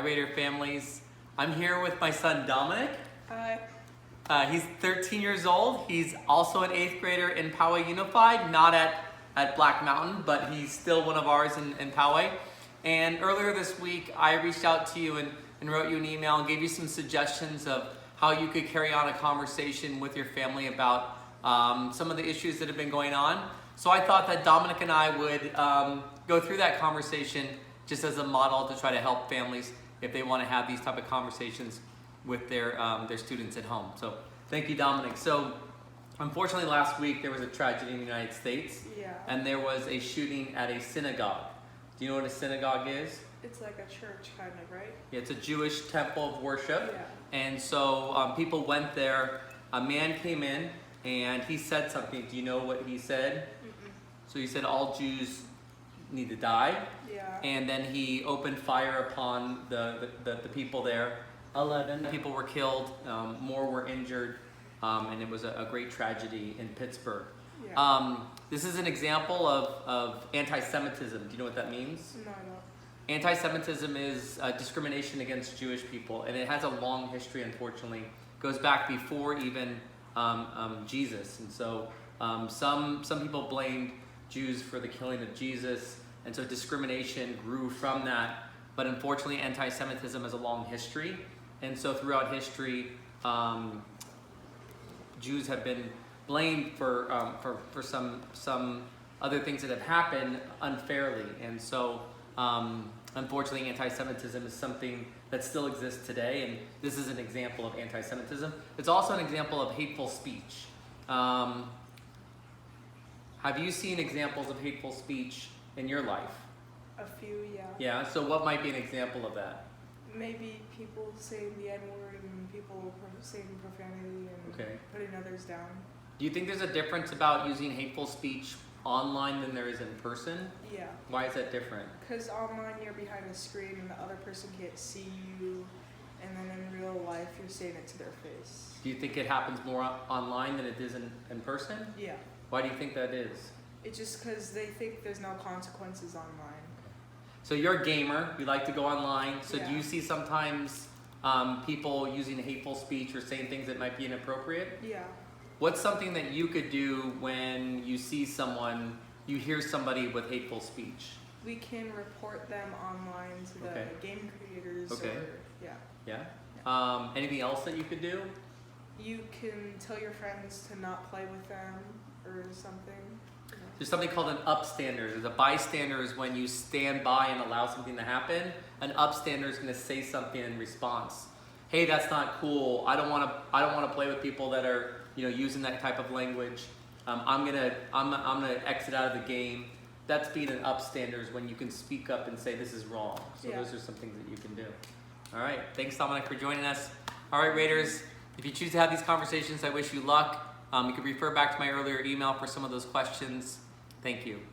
Raider families. I'm here with my son Dominic. Hi. He's 13 years old. He's also an 8th grader in Poway Unified, not at Black Mountain, but he's still one of ours in Poway. And earlier this week, I reached out to you and wrote you an email and gave you some suggestions of how you could carry on a conversation with your family about some of the issues that have been going on. So I thought that Dominic and I would go through that conversation just as a model to try to help families if they want to have these type of conversations with their students at home. So thank you, Dominic. So unfortunately last week there was a tragedy in the United States. Yeah. And there was a shooting at a synagogue. Do you know what a synagogue is? It's like a church, kind of, right? Yeah, it's a Jewish temple of worship. Yeah. And so people went there. A man came in and he said something. Do you know what he said? Mm-mm. So he said all Jews need to die. Yeah. And then he opened fire upon the people there. 11 people were killed, more were injured, and it was a great tragedy in Pittsburg. Yeah. This is an example of anti-Semitism. Do you know what that means? No, I don't. Anti-Semitism is discrimination against Jewish people, and it has a long history, unfortunately. It goes back before even Jesus. And so some people blamed Jews for the killing of Jesus, and so discrimination grew from that. But unfortunately, anti-Semitism has a long history, and so throughout history, Jews have been blamed for some other things that have happened unfairly. And so unfortunately, anti-Semitism is something that still exists today, and this is an example of anti-Semitism. It's also an example of hateful speech. Have you seen examples of hateful speech in your life? A few, yeah. Yeah, so what might be an example of that? Maybe people saying the N-word and people saying profanity and Okay. putting others down. Do you think there's a difference about using hateful speech online than there is in person? Yeah. Why is that different? Because online you're behind a screen and the other person can't see you, and then in real life you're saying it to their face. Do you think it happens more online than it is in person? Yeah. Why do you think that is? It's just because they think there's no consequences online. So you're a gamer, you like to go online, so Yeah. do you see sometimes people using hateful speech or saying things that might be inappropriate? Yeah. What's something that you could do when you see someone, you hear somebody with hateful speech? We can report them online to the Okay. game creators. Okay. Or, yeah. Yeah? Anything else that you could do? You can tell your friends to not play with them or something. You know. There's something called an upstander. There's a bystander is when you stand by and allow something to happen. An upstander is going to say something in response. Hey, that's not cool. I don't want to play with people that are using that type of language. I'm gonna exit out of the game. That's being an upstander is when you can speak up and say this is wrong. So Yeah. those are some things that you can do. All right. Thanks, Dominic, for joining us. All right, Raiders. If you choose to have these conversations, I wish you luck. You can refer back to my earlier email for some of those questions. Thank you.